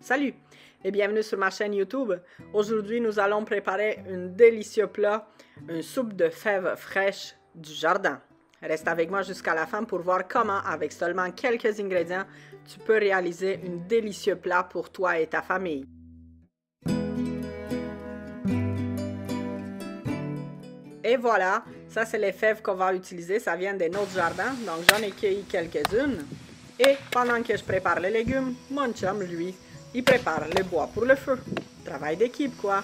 Salut et bienvenue sur ma chaîne YouTube. Aujourd'hui, nous allons préparer un délicieux plat, une soupe de fèves fraîches du jardin. Reste avec moi jusqu'à la fin pour voir comment, avec seulement quelques ingrédients, tu peux réaliser un délicieux plat pour toi et ta famille. Et voilà, ça c'est les fèves qu'on va utiliser, ça vient de notre jardin, donc j'en ai cueilli quelques-unes. Et pendant que je prépare les légumes, mon chum, lui, il prépare le bois pour le feu. Travail d'équipe, quoi.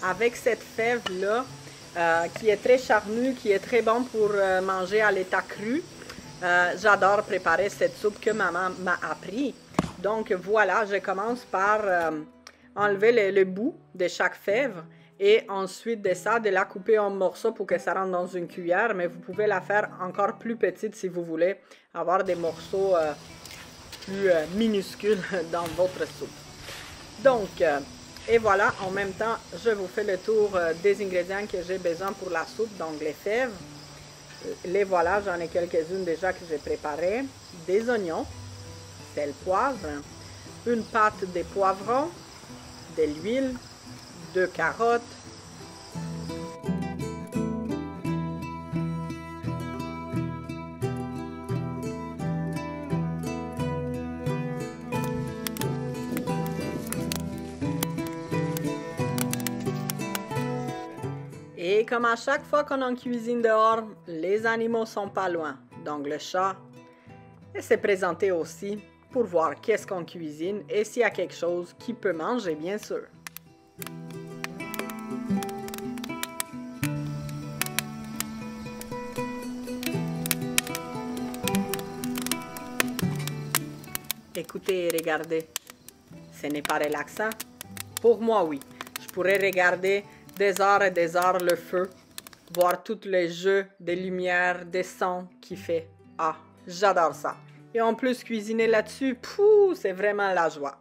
Avec cette fève-là, qui est très charnue, qui est très bon pour manger à l'état cru, j'adore préparer cette soupe que maman m'a appris. Donc voilà, je commence par enlever le bout de chaque fève. Et ensuite de ça, de la couper en morceaux pour que ça rentre dans une cuillère. Mais vous pouvez la faire encore plus petite si vous voulez avoir des morceaux plus minuscules dans votre soupe. Donc, et voilà, en même temps, je vous fais le tour des ingrédients que j'ai besoin pour la soupe. Donc, les fèves, les voilà, j'en ai quelques-unes déjà que j'ai préparées. Des oignons, sel, poivre, une pâte de poivrons, de l'huile, 2 carottes, et comme à chaque fois qu'on en cuisine dehors, les animaux sont pas loin. Donc le chat s'est présenté aussi pour voir qu'est-ce qu'on cuisine et s'il y a quelque chose qu'il peut manger, bien sûr. Écoutez et regardez, ce n'est pas relaxant? Pour moi, oui. Je pourrais regarder des heures et des heures le feu, voir tous les jeux de lumière, des sons qu'il fait. Ah, j'adore ça. Et en plus, cuisiner là-dessus, c'est vraiment la joie.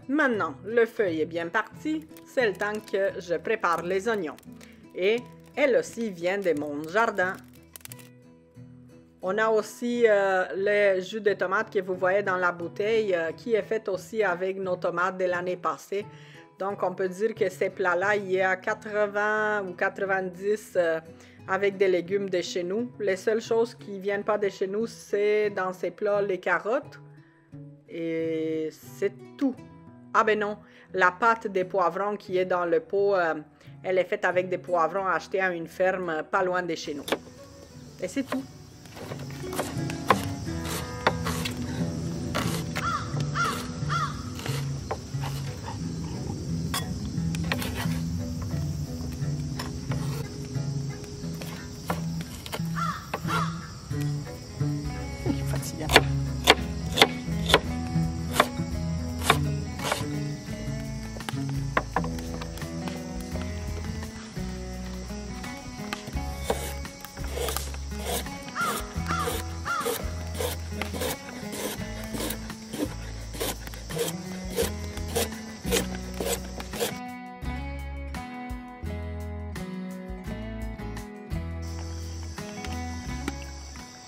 Maintenant, le feu est bien parti, c'est le temps que je prépare les oignons. Et elle aussi vient de mon jardin. On a aussi le jus de tomate que vous voyez dans la bouteille qui est fait aussi avec nos tomates de l'année passée. Donc, on peut dire que ces plats-là, il y a 80 ou 90 avec des légumes de chez nous. Les seules choses qui ne viennent pas de chez nous, c'est dans ces plats les carottes. Et c'est tout. Ah ben non, la pâte des poivrons qui est dans le pot, elle est faite avec des poivrons achetés à une ferme pas loin de chez nous. Et c'est tout.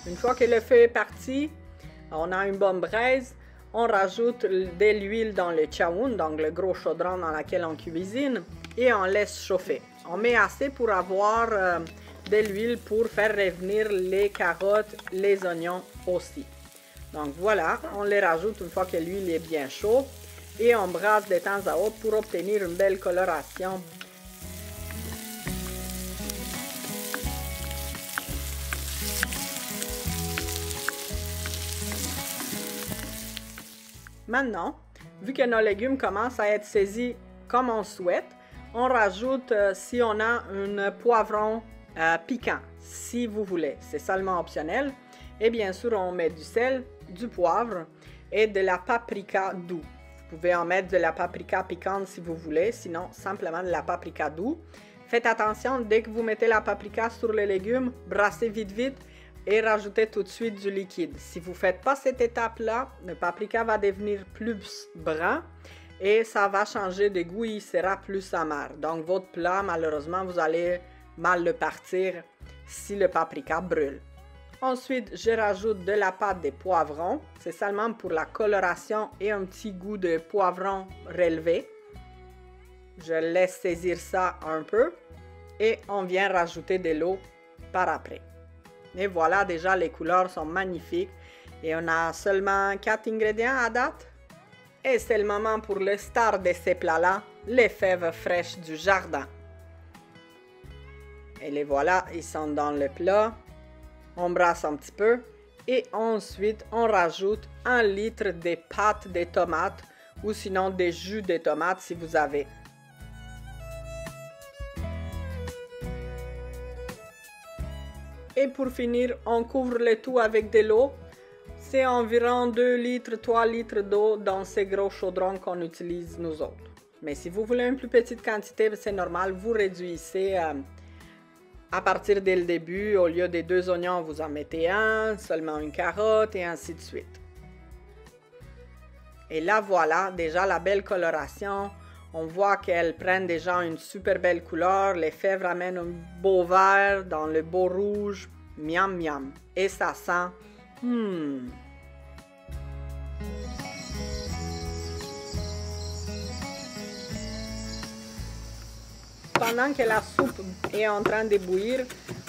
Une fois que le feu est parti, on a une bonne braise, on rajoute de l'huile dans le chaoun, donc le gros chaudron dans lequel on cuisine, et on laisse chauffer. On met assez pour avoir de l'huile pour faire revenir les carottes, les oignons aussi. Donc voilà, on les rajoute une fois que l'huile est bien chaude et on brasse de temps à autre pour obtenir une belle coloration. Maintenant, vu que nos légumes commencent à être saisis comme on souhaite, on rajoute, si on a un poivron piquant, si vous voulez, c'est seulement optionnel. Et bien sûr, on met du sel, du poivre et de la paprika doux. Vous pouvez en mettre de la paprika piquante si vous voulez, sinon simplement de la paprika doux. Faites attention, dès que vous mettez la paprika sur les légumes, brassez vite vite et rajoutez tout de suite du liquide. Si vous ne faites pas cette étape-là, le paprika va devenir plus brun et ça va changer de goût, il sera plus amer. Donc votre plat, malheureusement, vous allez mal le partir si le paprika brûle. Ensuite, je rajoute de la pâte de poivrons. C'est seulement pour la coloration et un petit goût de poivron relevé. Je laisse saisir ça un peu et on vient rajouter de l'eau par après. Et voilà, déjà les couleurs sont magnifiques et on a seulement 4 ingrédients à date. Et c'est le moment pour le star de ces plats-là, les fèves fraîches du jardin. Et les voilà, ils sont dans le plat. On brasse un petit peu et ensuite on rajoute 1 litre de pâte de tomates ou sinon des jus de tomates si vous avez. Et pour finir, on couvre le tout avec de l'eau. C'est environ 2 litres, 3 litres d'eau dans ces gros chaudrons qu'on utilise nous autres. Mais si vous voulez une plus petite quantité, c'est normal, vous réduisez à partir dès le début. Au lieu des 2 oignons, vous en mettez un, seulement une carotte et ainsi de suite. Et là voilà, déjà la belle coloration. On voit qu'elles prennent déjà une super belle couleur. Les fèves ramènent un beau vert dans le beau rouge. Miam miam. Et ça sent... Pendant que la soupe est en train de bouillir,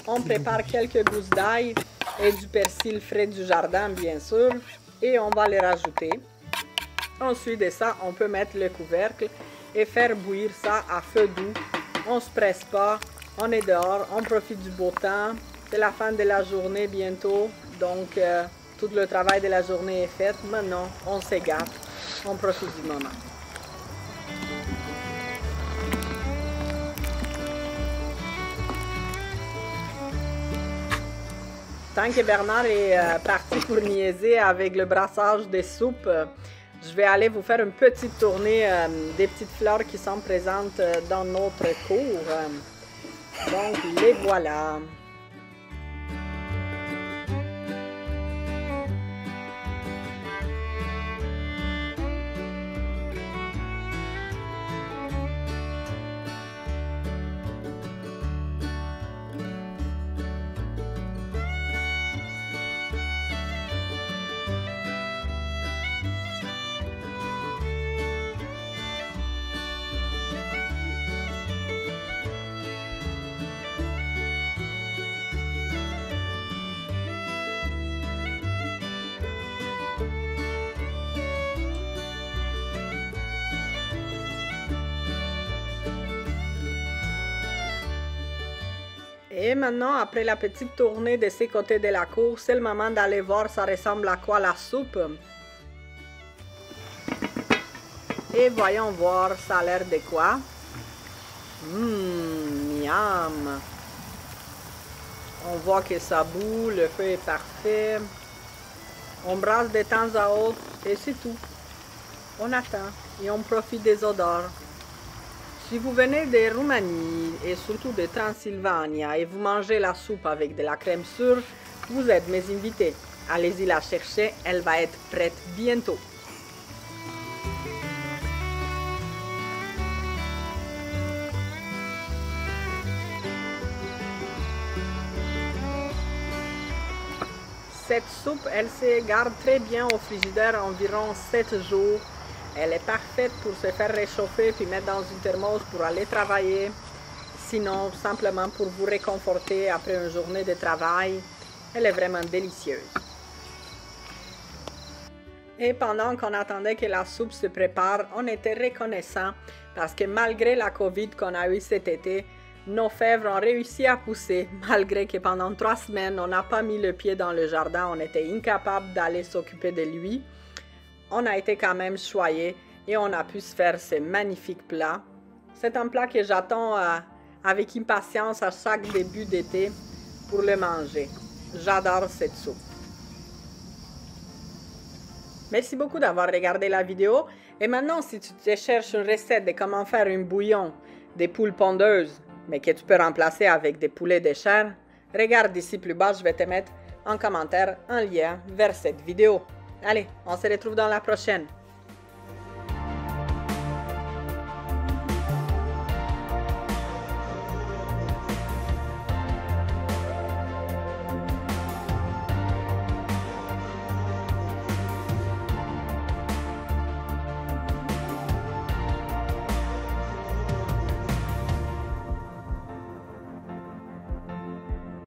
on prépare quelques gousses d'ail et du persil frais du jardin, bien sûr, et on va les rajouter. Ensuite de ça, on peut mettre le couvercle et faire bouillir ça à feu doux. On ne se presse pas, on est dehors, on profite du beau temps. C'est la fin de la journée bientôt, donc tout le travail de la journée est fait. Maintenant, on s'égare, on profite du moment. Tant que Bernard est parti pour niaiser avec le brassage des soupes, je vais aller vous faire une petite tournée des petites fleurs qui sont présentes dans notre cour. Donc, les voilà. Et maintenant, après la petite tournée de ces côtés de la cour, c'est le moment d'aller voir ça ressemble à quoi la soupe. Et voyons voir, ça a l'air de quoi. Miam! On voit que ça bout, le feu est parfait. On brasse de temps à autre et c'est tout. On attend et on profite des odeurs. Si vous venez de Roumanie et surtout de Transylvanie et vous mangez la soupe avec de la crème sûre, vous êtes mes invités. Allez-y la chercher, elle va être prête bientôt. Cette soupe, elle se garde très bien au frigidaire environ 7 jours. Elle est parfaite pour se faire réchauffer puis mettre dans une thermos pour aller travailler. Sinon, simplement pour vous réconforter après une journée de travail. Elle est vraiment délicieuse. Et pendant qu'on attendait que la soupe se prépare, on était reconnaissants parce que malgré la COVID qu'on a eue cet été, nos fèves ont réussi à pousser, malgré que pendant 3 semaines, on n'a pas mis le pied dans le jardin, on était incapable d'aller s'occuper de lui. On a été quand même choyés et on a pu se faire ce magnifique plat. C'est un plat que j'attends avec impatience à chaque début d'été pour le manger. J'adore cette soupe. Merci beaucoup d'avoir regardé la vidéo. Et maintenant, si tu te cherches une recette de comment faire un bouillon des poules pondeuses, mais que tu peux remplacer avec des poulets de chair, regarde ici plus bas, je vais te mettre en commentaire un lien vers cette vidéo. Allez, on se retrouve dans la prochaine.